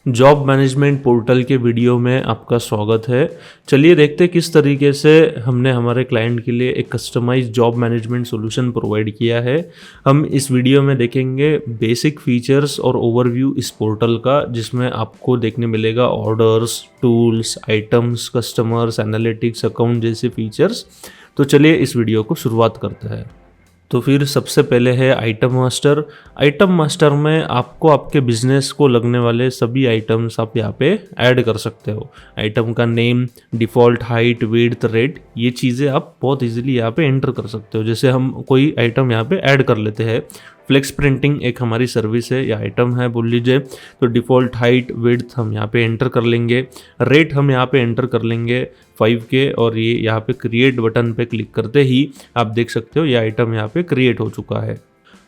Job management portal के video में आपका स्वागत है। चलिए देखते हैं किस तरीके से हमने हमारे क्लाइंट के लिए एक customise job management solution provide किया है। हम इस वीडियो में देखेंगे बेसिक फीचर्स और ओवरव्यू इस पोर्टल का, जिसमें आपको देखने मिलेगा orders, tools, items, customers, analytics, account जैसे फीचर्स। तो चलिए इस वीडियो को शुरुआत करते हैं। तो फिर सबसे पहले है आइटम मास्टर। आइटम मास्टर में आपको आपके बिजनेस को लगने वाले सभी आइटम्स आप यहाँ पे ऐड कर सकते हो। आइटम का name, default height, width, rate, ये चीज़ें आप बहुत इजीली यहाँ पे एंटर कर सकते हो। जैसे हम कोई आइटम यहाँ पे ऐड कर लेते हैं। फ्लेक्स प्रिंटिंग एक हमारी सर्विस है या आइटम है बोल लीजिए, तो डिफ़ॉल्ट हाइट, विड्थ हम यहाँ पे एंटर कर लेंगे। रेट हम यहाँ पे एंटर कर लेंगे 5K, और ये यहाँ पे क्रिएट बटन पे क्लिक करते ही आप देख सकते हो ये आइटम यहाँ पे क्रिएट हो चुका है।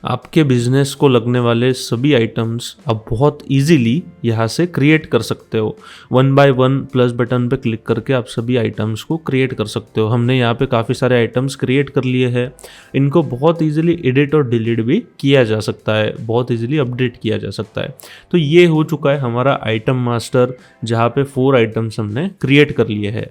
आपके बिजनेस को लगने वाले सभी आइटम्स आप बहुत इजीली यहाँ से क्रिएट कर सकते हो। 1 by 1 प्लस बटन पे क्लिक करके आप सभी आइटम्स को क्रिएट कर सकते हो। हमने यहाँ पे काफ़ी सारे आइटम्स क्रिएट कर लिए हैं। इनको बहुत इजीली एडिट और डिलीट भी किया जा सकता है, बहुत इजीली अपडेट किया जा सकता है। तो ये हो चुका है हमारा आइटम मास्टर, जहाँ पे 4 आइटम्स हमने क्रिएट कर लिए हैं।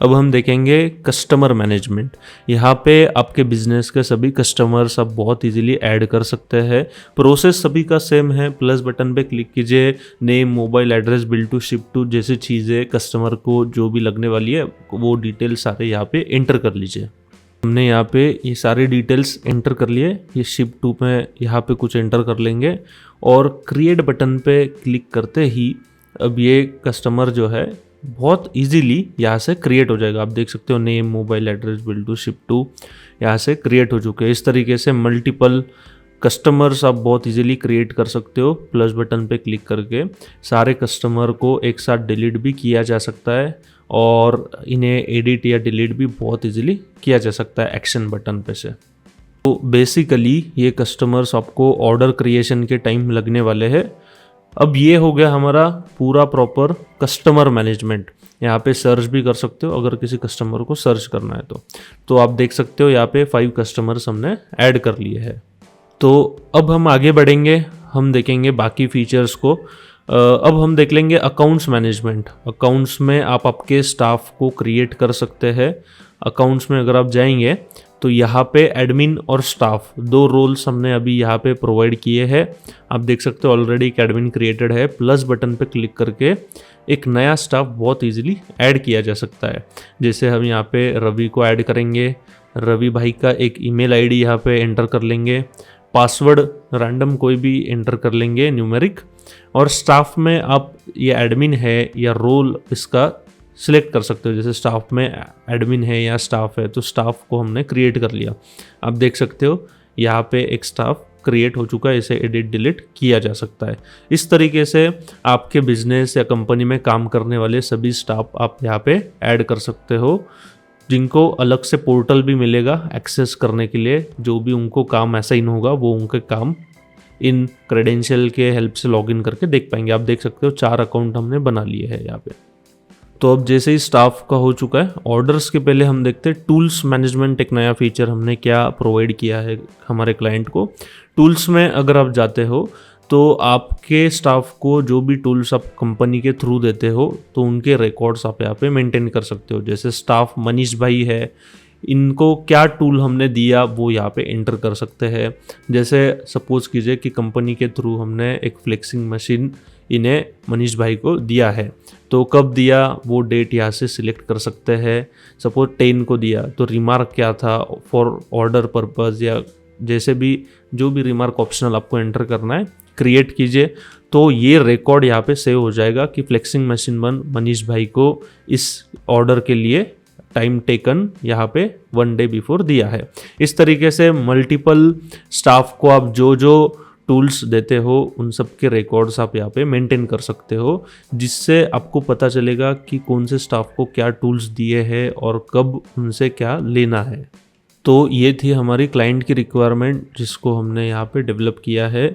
अब हम देखेंगे कस्टमर मैनेजमेंट। यहाँ पे आपके बिजनेस के सभी कस्टमर्स आप बहुत इजीली ऐड कर सकते हैं। प्रोसेस सभी का सेम है। प्लस बटन पे क्लिक कीजिए, name, mobile address, bill to ship to जैसी चीज़ें कस्टमर को जो भी लगने वाली है वो डिटेल सारे यहाँ पे एंटर कर लीजिए। हमने यहाँ पे ये सारी डिटेल्स एंटर कर लिए। ये शिप टू में यहाँ पे कुछ एंटर कर लेंगे और क्रिएट बटन पे क्लिक करते ही अब ये कस्टमर जो है बहुत इजीली यहाँ से क्रिएट हो जाएगा। आप देख सकते हो name, mobile address, bill to ship to यहाँ से क्रिएट हो चुके हैं। इस तरीके से मल्टीपल कस्टमर्स आप बहुत इजीली क्रिएट कर सकते हो। प्लस बटन पे क्लिक करके सारे कस्टमर को एक साथ डिलीट भी किया जा सकता है और इन्हें एडिट या डिलीट भी बहुत इजीली किया जा सकता है एक्शन बटन पे से। तो बेसिकली ये कस्टमर्स आपको ऑर्डर क्रिएशन के टाइम लगने वाले हैं। अब ये हो गया हमारा पूरा प्रॉपर कस्टमर मैनेजमेंट। यहाँ पे सर्च भी कर सकते हो अगर किसी कस्टमर को सर्च करना है तो आप देख सकते हो यहाँ पे 5 कस्टमर्स हमने ऐड कर लिए हैं। तो अब हम आगे बढ़ेंगे, हम देखेंगे बाकी फीचर्स को। अब हम देख लेंगे अकाउंट्स मैनेजमेंट। अकाउंट्स में आप आपके स्टाफ को क्रिएट कर सकते हैं। अकाउंट्स में अगर आप जाएंगे तो यहाँ पे एडमिन और स्टाफ 2 रोल्स हमने अभी यहाँ पे प्रोवाइड किए हैं। आप देख सकते हो ऑलरेडी एक एडमिन क्रिएटेड है। प्लस बटन पे क्लिक करके एक नया स्टाफ बहुत इजीली ऐड किया जा सकता है। जैसे हम यहाँ पे रवि को ऐड करेंगे। रवि भाई का एक ईमेल आईडी यहाँ पे एंटर कर लेंगे। पासवर्ड रैंडम कोई भी एंटर कर लेंगे न्यूमेरिक। और स्टाफ में आप ये एडमिन है या रोल इसका सिलेक्ट कर सकते हो। जैसे स्टाफ में एडमिन है या स्टाफ है तो स्टाफ को हमने क्रिएट कर लिया। आप देख सकते हो यहाँ पे एक स्टाफ क्रिएट हो चुका है। इसे एडिट डिलीट किया जा सकता है। इस तरीके से आपके बिजनेस या कंपनी में काम करने वाले सभी स्टाफ आप यहाँ पे ऐड कर सकते हो, जिनको अलग से पोर्टल भी मिलेगा एक्सेस करने के लिए। जो भी उनको काम असाइन होगा वो उनके काम इन क्रेडेंशियल के हेल्प से लॉगिन करके देख पाएंगे। आप देख सकते हो 4 अकाउंट हमने बना लिए हैं यहाँ पे। तो अब जैसे ही स्टाफ का हो चुका है, ऑर्डर्स के पहले हम देखते हैं टूल्स मैनेजमेंट। एक नया फीचर हमने क्या प्रोवाइड किया है हमारे क्लाइंट को। टूल्स में अगर आप जाते हो तो आपके स्टाफ को जो भी टूल्स आप कंपनी के थ्रू देते हो तो उनके रिकॉर्ड्स आप यहाँ पे मेंटेन कर सकते हो। जैसे स्टाफ मनीष भाई है, इनको क्या टूल हमने दिया वो यहाँ पे एंटर कर सकते हैं। जैसे सपोज कीजिए कि कंपनी के थ्रू हमने एक फ्लेक्सिंग मशीन इन्हें मनीष भाई को दिया है, तो कब दिया वो डेट यहाँ से सिलेक्ट कर सकते हैं। सपोज 10 को दिया तो रिमार्क क्या था फॉर ऑर्डर पर्पज़, या जैसे भी जो भी रिमार्क ऑप्शनल आपको एंटर करना है क्रिएट कीजिए। तो ये रिकॉर्ड यहाँ पे सेव हो जाएगा कि फ्लेक्सिंग मशीन 1 मनीष भाई को इस ऑर्डर के लिए टाइम टेकन यहाँ पे 1 डे बिफोर दिया है। इस तरीके से मल्टीपल स्टाफ को आप जो जो टूल्स देते हो उन सब के रिकॉर्ड्स आप यहाँ पे मेंटेन कर सकते हो, जिससे आपको पता चलेगा कि कौन से स्टाफ को क्या टूल्स दिए हैं और कब उनसे क्या लेना है। तो ये थी हमारी क्लाइंट की रिक्वायरमेंट जिसको हमने यहाँ पे डेवलप किया है।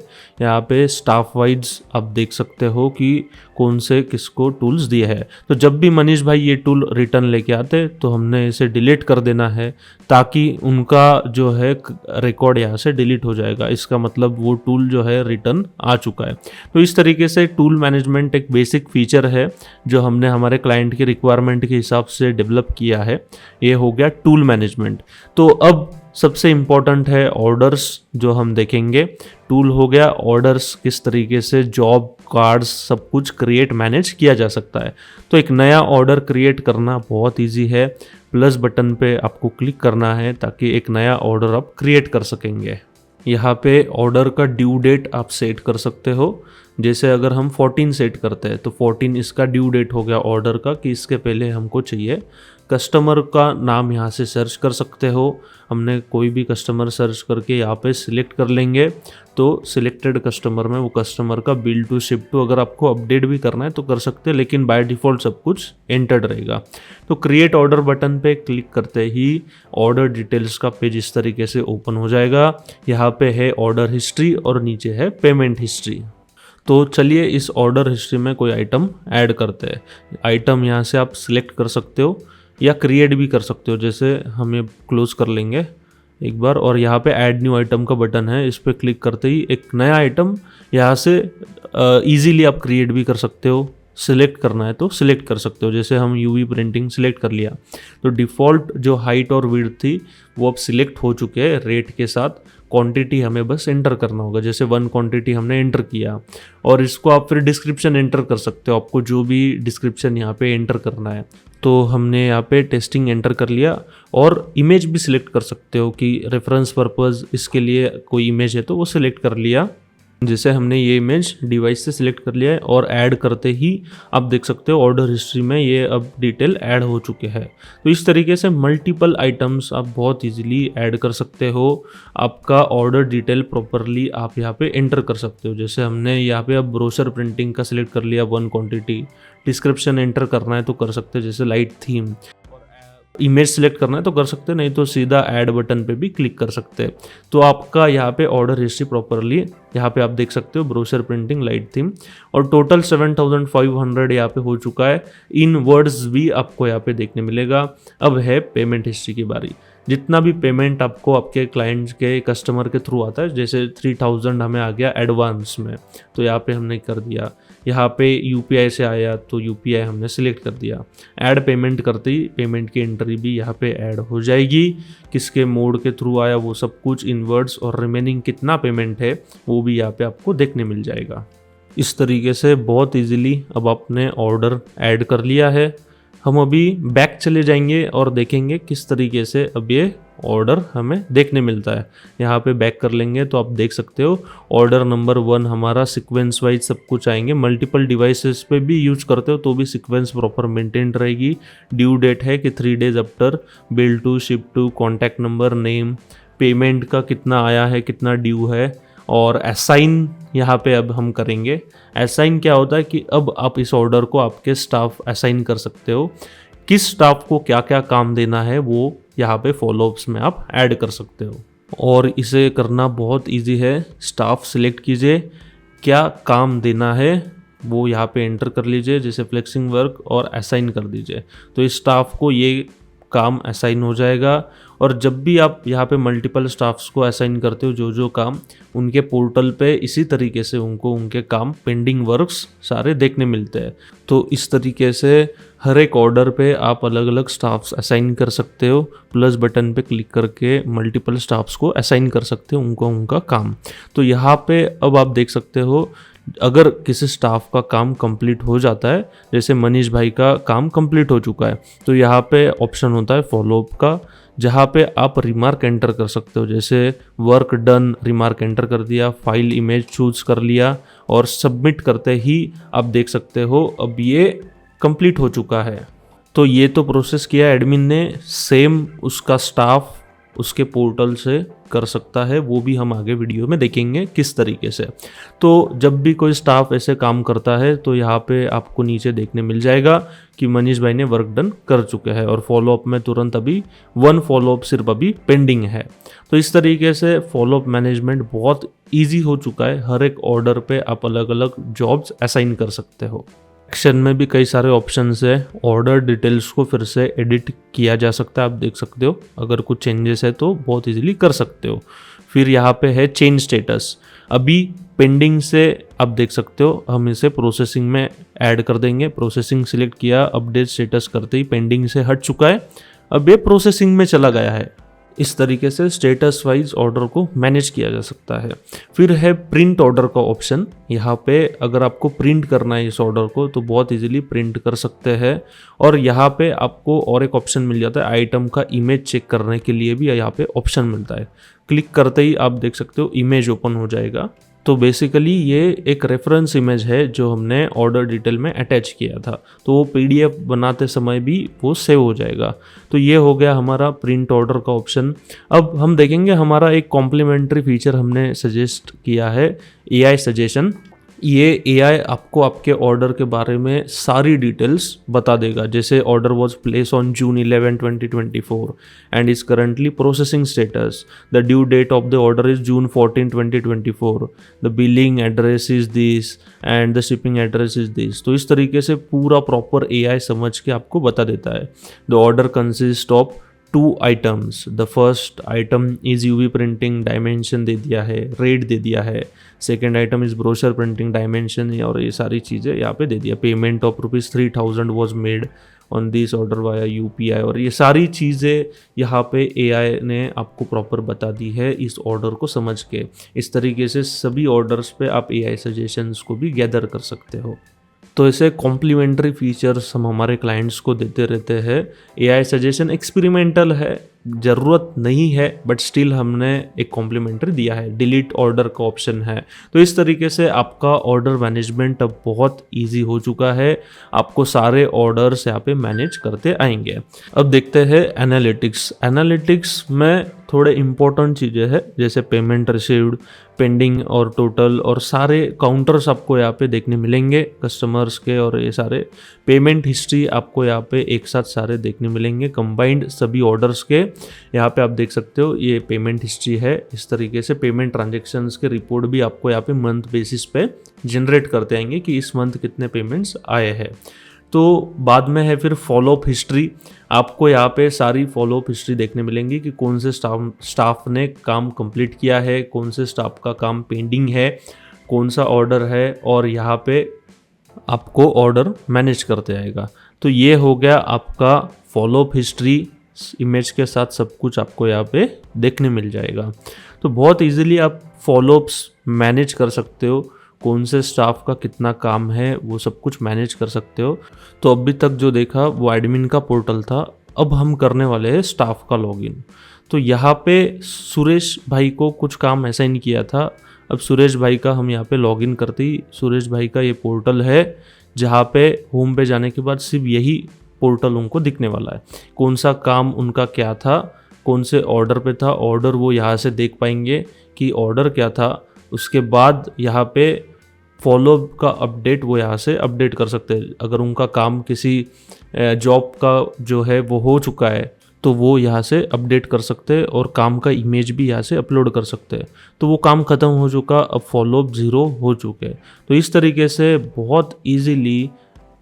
यहाँ पे स्टाफ वाइज आप देख सकते हो कि कौन से किसको टूल्स दिए हैं। तो जब भी मनीष भाई ये टूल रिटर्न लेके आते तो हमने इसे डिलीट कर देना है, ताकि उनका जो है रिकॉर्ड यहाँ से डिलीट हो जाएगा। इसका मतलब वो टूल जो है रिटर्न आ चुका है। तो इस तरीके से टूल मैनेजमेंट एक बेसिक फीचर है जो हमने हमारे क्लाइंट की रिक्वायरमेंट के हिसाब से डेवलप किया है। ये हो गया टूल मैनेजमेंट। तो अब सबसे इम्पॉर्टेंट है ऑर्डर्स जो हम देखेंगे। टूल हो गया, ऑर्डर्स किस तरीके से जॉब कार्ड्स सब कुछ क्रिएट मैनेज किया जा सकता है। तो एक नया ऑर्डर क्रिएट करना बहुत इजी है। प्लस बटन पे आपको क्लिक करना है ताकि एक नया ऑर्डर आप क्रिएट कर सकेंगे। यहाँ पे ऑर्डर का ड्यू डेट आप सेट कर सकते हो। जैसे अगर हम 14 सेट करते हैं तो 14 इसका ड्यू डेट हो गया ऑर्डर का कि इसके पहले हमको चाहिए। कस्टमर का नाम यहाँ से सर्च कर सकते हो। हमने कोई भी कस्टमर सर्च करके यहाँ पे सिलेक्ट कर लेंगे तो सिलेक्टेड कस्टमर में वो कस्टमर का बिल टू शिप टू अगर आपको अपडेट भी करना है तो कर सकते हैं, लेकिन बाय डिफ़ॉल्ट सब कुछ एंटर्ड रहेगा। तो क्रिएट ऑर्डर बटन पे क्लिक करते ही ऑर्डर डिटेल्स का पेज इस तरीके से ओपन हो जाएगा। यहाँ पे है ऑर्डर हिस्ट्री और नीचे है पेमेंट हिस्ट्री। तो चलिए इस ऑर्डर हिस्ट्री में कोई आइटम ऐड करते हैं। आइटम यहाँ से आप सिलेक्ट कर सकते हो या क्रिएट भी कर सकते हो। जैसे हम ये क्लोज कर लेंगे एक बार और यहाँ पे ऐड न्यू आइटम का बटन है, इस पर क्लिक करते ही एक नया आइटम यहाँ से इजीली आप क्रिएट भी कर सकते हो। सिलेक्ट करना है तो सिलेक्ट कर सकते हो। जैसे हम यूवी प्रिंटिंग सिलेक्ट कर लिया तो डिफ़ॉल्ट जो हाइट और विड्थ थी वो अब सिलेक्ट हो चुके हैं रेट के साथ। क्वांटिटी हमें बस एंटर करना होगा। जैसे 1 क्वांटिटी हमने एंटर किया और इसको आप फिर डिस्क्रिप्शन एंटर कर सकते हो, आपको जो भी डिस्क्रिप्शन यहाँ पे एंटर करना है। तो हमने यहाँ पे टेस्टिंग एंटर कर लिया और इमेज भी सिलेक्ट कर सकते हो कि रेफरेंस पर्पस इसके लिए कोई इमेज है तो वो सिलेक्ट कर लिया। जैसे हमने ये इमेज डिवाइस से सिलेक्ट कर लिया है और ऐड करते ही आप देख सकते हो ऑर्डर हिस्ट्री में ये अब डिटेल ऐड हो चुके हैं। तो इस तरीके से मल्टीपल आइटम्स आप बहुत इजीली ऐड कर सकते हो। आपका ऑर्डर डिटेल प्रॉपरली आप यहाँ पे एंटर कर सकते हो। जैसे हमने यहाँ पे अब ब्रोशर प्रिंटिंग का सिलेक्ट कर लिया 1 क्वांटिटी। डिस्क्रिप्शन एंटर करना है तो कर सकते हैं, जैसे लाइट थीम। इमेज सिलेक्ट करना है तो कर सकते हैं, नहीं तो सीधा ऐड बटन पे भी क्लिक कर सकते हैं। तो आपका यहाँ पे ऑर्डर हिस्ट्री प्रॉपरली यहाँ पे आप देख सकते हो, ब्रोशर प्रिंटिंग लाइट थीम, और टोटल 7500 यहाँ पे हो चुका है। इन वर्ड्स भी आपको यहाँ पे देखने मिलेगा। अब है पेमेंट हिस्ट्री की बारी। जितना भी पेमेंट आपको आपके क्लाइंट के कस्टमर के थ्रू आता है, जैसे 3000 हमें आ गया एडवांस में तो यहाँ पे हमने कर दिया। यहाँ पे यूपीआई से आया तो यूपीआई हमने सिलेक्ट कर दिया। ऐड पेमेंट करते ही पेमेंट की एंट्री भी यहाँ पे ऐड हो जाएगी। किसके मोड के थ्रू आया वो सब कुछ इन वर्ड्स, और रिमेनिंग कितना पेमेंट है वो भी यहाँ पे आपको देखने मिल जाएगा। इस तरीके से बहुत इजीली अब आपने ऑर्डर ऐड कर लिया है। हम अभी बैक चले जाएंगे और देखेंगे किस तरीके से अब ये ऑर्डर हमें देखने मिलता है। यहाँ पे बैक कर लेंगे तो आप देख सकते हो ऑर्डर नंबर 1 हमारा सीक्वेंस वाइज सब कुछ आएंगे। मल्टीपल डिवाइसेस पे भी यूज करते हो तो भी सीक्वेंस प्रॉपर मेंटेन रहेगी। ड्यू डेट है कि 3 days after, bill to ship to, contact number, name, payment का कितना आया है, कितना ड्यू है, और असाइन यहाँ पे अब हम करेंगे। असाइन क्या होता है कि अब आप इस ऑर्डर को आपके स्टाफ असाइन कर सकते हो। किस स्टाफ को क्या क्या काम देना है वो यहाँ पे फॉलोअप्स में आप ऐड कर सकते हो, और इसे करना बहुत इजी है। स्टाफ सिलेक्ट कीजिए, क्या काम देना है वो यहाँ पे एंटर कर लीजिए, जैसे फ्लेक्सिंग वर्क, और असाइन कर दीजिए। तो इस स्टाफ को ये काम असाइन हो जाएगा। और जब भी आप यहाँ पे मल्टीपल स्टाफ्स को असाइन करते हो जो काम, उनके पोर्टल पे इसी तरीके से उनको उनके काम पेंडिंग वर्क्स सारे देखने मिलते हैं। तो इस तरीके से हर एक ऑर्डर पे आप अलग अलग स्टाफ्स असाइन कर सकते हो। प्लस बटन पे क्लिक करके मल्टीपल स्टाफ्स को असाइन कर सकते हो उनको उनका काम। तो यहाँ पे अब आप देख सकते हो अगर किसी स्टाफ का काम कंप्लीट हो जाता है, जैसे मनीष भाई का काम कंप्लीट हो चुका है, तो यहाँ पे ऑप्शन होता है फॉलोअप का, जहाँ पे आप रिमार्क एंटर कर सकते हो। जैसे वर्क डन रिमार्क एंटर कर दिया, फाइल इमेज चूज कर लिया, और सबमिट करते ही आप देख सकते हो अब ये कंप्लीट हो चुका है। तो ये तो प्रोसेस किया एडमिन ने, सेम उसका स्टाफ उसके पोर्टल से कर सकता है, वो भी हम आगे वीडियो में देखेंगे किस तरीके से। तो जब भी कोई स्टाफ ऐसे काम करता है तो यहाँ पे आपको नीचे देखने मिल जाएगा कि मनीष भाई ने वर्क डन कर चुके हैं और फॉलोअप में तुरंत अभी 1 फॉलोअप सिर्फ अभी पेंडिंग है। तो इस तरीके से फॉलोअप मैनेजमेंट बहुत ईजी हो चुका है। हर एक ऑर्डर पे आप अलग अलग जॉब्स असाइन कर सकते हो। एक्शन में भी कई सारे ऑप्शंस है। ऑर्डर डिटेल्स को फिर से एडिट किया जा सकता है, आप देख सकते हो। अगर कुछ चेंजेस है तो बहुत इजीली कर सकते हो। फिर यहाँ पे है चेंज स्टेटस। अभी पेंडिंग से आप देख सकते हो, हम इसे प्रोसेसिंग में ऐड कर देंगे। प्रोसेसिंग सिलेक्ट किया, अपडेट स्टेटस करते ही पेंडिंग से हट चुका है, अब ये प्रोसेसिंग में चला गया है। इस तरीके से स्टेटस वाइज ऑर्डर को मैनेज किया जा सकता है। फिर है प्रिंट ऑर्डर का ऑप्शन। यहाँ पे अगर आपको प्रिंट करना है इस ऑर्डर को तो बहुत इजीली प्रिंट कर सकते हैं। और यहाँ पे आपको और एक ऑप्शन मिल जाता है, आइटम का इमेज चेक करने के लिए भी यहाँ पे ऑप्शन मिलता है। क्लिक करते ही आप देख सकते हो इमेज ओपन हो जाएगा। तो बेसिकली ये एक रेफरेंस इमेज है जो हमने ऑर्डर डिटेल में अटैच किया था, तो वो पीडीएफ बनाते समय भी वो सेव हो जाएगा। तो ये हो गया हमारा प्रिंट ऑर्डर का ऑप्शन। अब हम देखेंगे हमारा एक कॉम्प्लीमेंट्री फीचर हमने सजेस्ट किया है, एआई सजेशन। ये एआई आपको आपके ऑर्डर के बारे में सारी डिटेल्स बता देगा। जैसे order was placed on June 11, 2024 and is currently processing status. The due date of the order is June 14, 2024। The billing address is this and the shipping address is this. तो इस तरीके से पूरा प्रॉपर एआई समझ के आपको बता देता है। The order consist of 2 items. The first item is UV printing, dimension दे दिया है, रेट दे दिया है। Second item is brochure printing, dimension और ये सारी चीज़ें यहाँ पे दे दिया। Payment of ₹3000 was made on this order via UPI, और ये सारी चीज़ें यहाँ पे एआई ने आपको प्रॉपर बता दी है इस ऑर्डर को समझ के। इस तरीके से सभी ऑर्डर्स पे आप एआई सजेशंस को भी गैदर कर सकते हो। तो ऐसे कॉम्प्लीमेंट्री फीचर्स हम हमारे क्लाइंट्स को देते रहते हैं। एआई सजेशन एक्सपेरिमेंटल है, ज़रूरत नहीं है, बट स्टिल हमने एक कॉम्प्लीमेंट्री दिया है। डिलीट ऑर्डर का ऑप्शन है। तो इस तरीके से आपका ऑर्डर मैनेजमेंट अब बहुत इजी हो चुका है। आपको सारे ऑर्डर्स यहाँ पे मैनेज करते आएंगे। अब देखते हैं एनालिटिक्स। एनालिटिक्स में थोड़े इंपॉर्टेंट चीज़ें हैं, जैसे पेमेंट रिसीव्ड, पेंडिंग और टोटल, और सारे काउंटर्स आपको यहाँ पे देखने मिलेंगे कस्टमर्स के, और ये सारे पेमेंट हिस्ट्री आपको यहाँ पे एक साथ सारे देखने मिलेंगे कंबाइंड सभी ऑर्डर्स के। यहाँ पे आप देख सकते हो ये पेमेंट हिस्ट्री है। इस तरीके से पेमेंट ट्रांजेक्शन्स के रिपोर्ट भी आपको यहाँ पे मंथ बेसिस पे जनरेट करते आएंगे कि इस मंथ कितने पेमेंट्स आए हैं। तो बाद में है फिर फॉलोअप हिस्ट्री। आपको यहाँ पे सारी फॉलोअप हिस्ट्री देखने मिलेंगी कि कौन से स्टाफ ने काम कंप्लीट किया है, कौन से स्टाफ का काम पेंडिंग है, कौन सा ऑर्डर है, और यहाँ पे आपको ऑर्डर मैनेज करते आएगा। तो ये हो गया आपका फॉलोअप हिस्ट्री। इमेज के साथ सब कुछ आपको यहाँ पे देखने मिल जाएगा। तो बहुत इजीली आप फॉलोअप्स मैनेज कर सकते हो, कौन से स्टाफ का कितना काम है वो सब कुछ मैनेज कर सकते हो। तो अभी तक जो देखा वो एडमिन का पोर्टल था। अब हम करने वाले हैं स्टाफ का लॉगिन। तो यहाँ पे सुरेश भाई को कुछ काम असाइन किया था। अब सुरेश भाई का हम यहाँ पे लॉगिन करते ही सुरेश भाई का ये पोर्टल है, जहाँ पे होम पे जाने के बाद सिर्फ यही पोर्टल उनको दिखने वाला है। कौन सा काम उनका क्या था, कौन से ऑर्डर पे था, ऑर्डर वो यहाँ से देख पाएंगे कि ऑर्डर क्या था। उसके बाद यहाँ पे फॉलोअप का अपडेट वो यहाँ से अपडेट कर सकते हैं। अगर उनका काम किसी जॉब का जो है वो हो चुका है तो वो यहाँ से अपडेट कर सकते हैं, और काम का इमेज भी यहाँ से अपलोड कर सकते हैं। तो वो काम ख़त्म हो चुका, अब फॉलोअप 0 हो चुके हैं। तो इस तरीके से बहुत ईजीली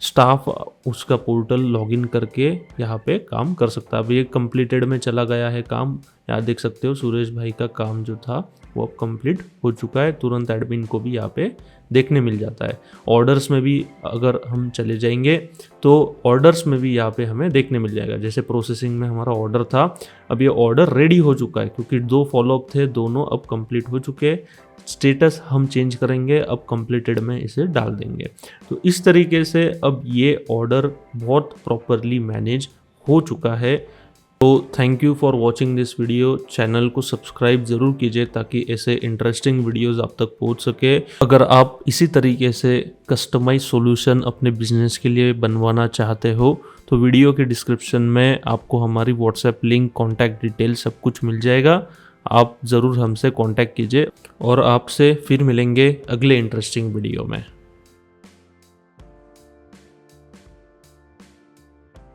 स्टाफ उसका पोर्टल लॉगिन करके यहाँ पे काम कर सकता है। अब ये कंप्लीटेड में चला गया है काम। यहाँ देख सकते हो सुरेश भाई का काम जो था वो अब कंप्लीट हो चुका है। तुरंत एडमिन को भी यहाँ पे देखने मिल जाता है। ऑर्डर्स में भी अगर हम चले जाएंगे तो ऑर्डर्स में भी यहाँ पे हमें देखने मिल जाएगा। जैसे प्रोसेसिंग में हमारा ऑर्डर था, अब ये ऑर्डर रेडी हो चुका है क्योंकि 2 फॉलोअप थे, दोनों अब कंप्लीट हो चुके हैं। स्टेटस हम चेंज करेंगे, अब कंप्लीटेड में इसे डाल देंगे। तो इस तरीके से अब ये ऑर्डर बहुत प्रॉपरली मैनेज हो चुका है। तो thank you for watching this video. Channel को सब्सक्राइब ज़रूर कीजिए ताकि ऐसे इंटरेस्टिंग वीडियोस आप तक पहुंच सके। अगर आप इसी तरीके से कस्टमाइज सॉल्यूशन अपने बिजनेस के लिए बनवाना चाहते हो तो वीडियो के डिस्क्रिप्शन में आपको हमारी व्हाट्सएप लिंक, कॉन्टैक्ट डिटेल सब कुछ मिल जाएगा। आप ज़रूर हमसे कॉन्टैक्ट कीजिए और आपसे फिर मिलेंगे अगले इंटरेस्टिंग वीडियो में।